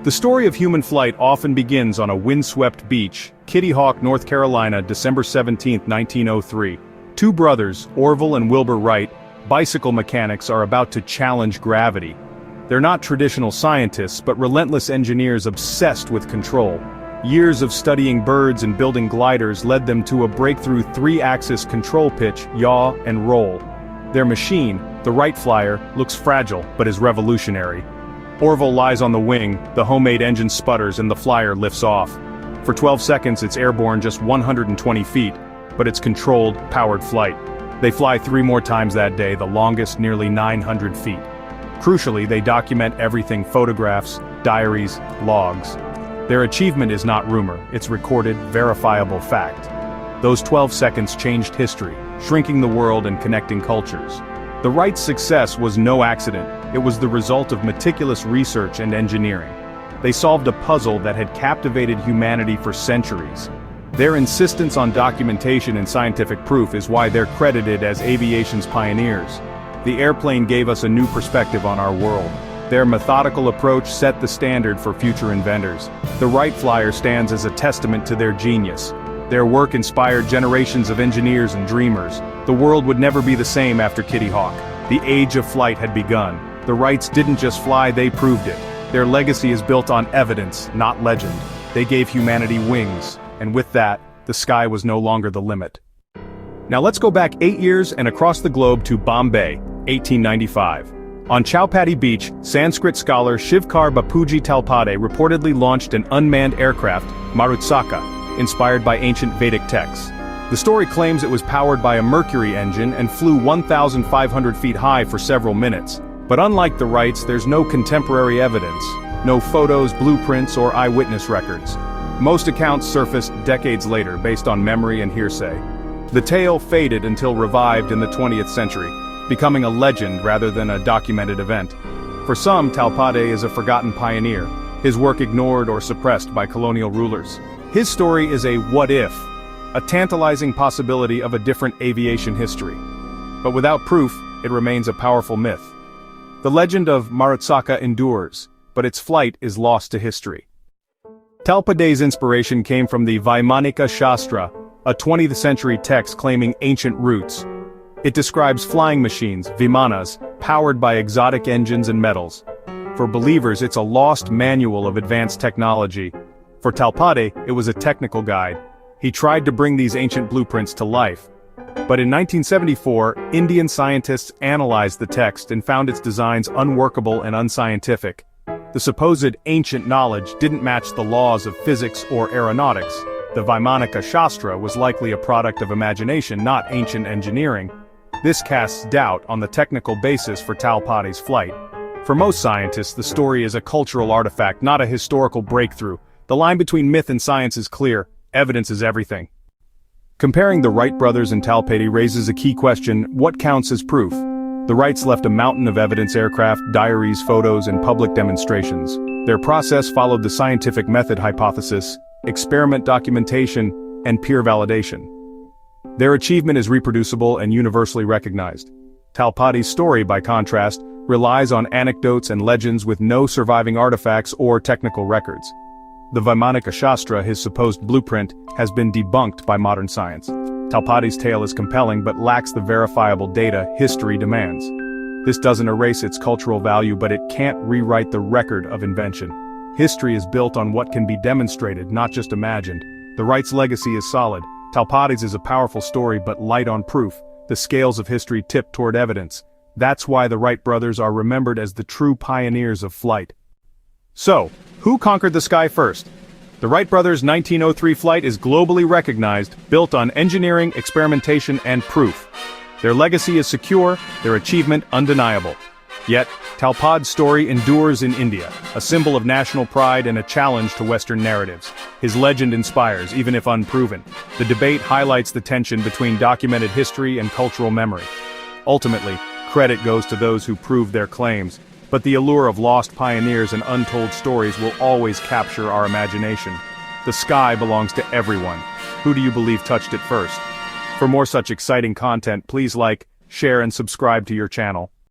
The story of human flight often begins on a windswept beach, Kitty Hawk, North Carolina, December 17, 1903. Two brothers, Orville and Wilbur Wright, bicycle mechanics, are about to challenge gravity. They're not traditional scientists, but relentless engineers obsessed with control. Years of studying birds and building gliders led them to a breakthrough three-axis control pitch, yaw and roll. Their machine, the Wright Flyer, looks fragile, but is revolutionary. Orville lies on the wing, the homemade engine sputters and the Flyer lifts off. For 12 seconds it's airborne just 120 feet, but it's controlled, powered flight. They fly 3 more times that day, the longest nearly 900 feet. Crucially, they document everything: photographs, diaries, logs. Their achievement is not rumor, it's recorded, verifiable fact. Those 12 seconds changed history, shrinking the world and connecting cultures. The Wrights' success was no accident, it was the result of meticulous research and engineering. They solved a puzzle that had captivated humanity for centuries. Their insistence on documentation and scientific proof is why they're credited as aviation's pioneers. The airplane gave us a new perspective on our world. Their methodical approach set the standard for future inventors. The Wright Flyer stands as a testament to their genius. Their work inspired generations of engineers and dreamers. The world would never be the same after Kitty Hawk. The age of flight had begun. The Wrights didn't just fly, they proved it. Their legacy is built on evidence, not legend. They gave humanity wings, and with that, the sky was no longer the limit. Now let's go back 8 years and across the globe to Bombay, 1895. On Chowpatty Beach, Sanskrit scholar Shivkar Bapuji Talpade reportedly launched an unmanned aircraft, Marutsakhā, inspired by ancient Vedic texts. The story claims it was powered by a mercury engine and flew 1,500 feet high for several minutes. But unlike the Wrights, there's no contemporary evidence, no photos, blueprints, or eyewitness records. Most accounts surfaced decades later based on memory and hearsay. The tale faded until revived in the 20th century, becoming a legend rather than a documented event. For some, Talpade is a forgotten pioneer, his work ignored or suppressed by colonial rulers. His story is a what if, a tantalizing possibility of a different aviation history. But without proof, it remains a powerful myth. The legend of Marutsakhā endures, but its flight is lost to history. Talpade's inspiration came from the Vaimānika Shāstra, a 20th century text claiming ancient roots. It describes flying machines, vimanas, powered by exotic engines and metals. For believers, it's a lost manual of advanced technology. For Talpade, it was a technical guide. He tried to bring these ancient blueprints to life. But in 1974, Indian scientists analyzed the text and found its designs unworkable and unscientific. The supposed ancient knowledge didn't match the laws of physics or aeronautics. The Vaimānika Shāstra was likely a product of imagination, not ancient engineering. This casts doubt on the technical basis for Talpade's flight. For most scientists, the story is a cultural artifact, not a historical breakthrough. The line between myth and science is clear. Evidence is everything. Comparing the Wright brothers and Talpade raises a key question: what counts as proof? The Wrights left a mountain of evidence: aircraft, diaries, photos, and public demonstrations. Their process followed the scientific method hypothesis, experiment documentation, and peer validation. Their achievement is reproducible and universally recognized. Talpade's story, by contrast, relies on anecdotes and legends with no surviving artifacts or technical records. The Vaimānika Shāstra, his supposed blueprint, has been debunked by modern science. Talpade's tale is compelling but lacks the verifiable data history demands. This doesn't erase its cultural value, but it can't rewrite the record of invention. History is built on what can be demonstrated, not just imagined. The Wrights' legacy is solid. Talpade's is a powerful story but light on proof. The scales of history tip toward evidence. That's why the Wright brothers are remembered as the true pioneers of flight. So, who conquered the sky first? The Wright brothers' 1903 flight is globally recognized, built on engineering, experimentation, and proof. Their legacy is secure, their achievement undeniable. Yet, Talpade's story endures in India, a symbol of national pride and a challenge to Western narratives. His legend inspires, even if unproven. The debate highlights the tension between documented history and cultural memory. Ultimately, credit goes to those who proved their claims, but the allure of lost pioneers and untold stories will always capture our imagination. The sky belongs to everyone. Who do you believe touched it first? For more such exciting content, please like, share, and subscribe to your channel.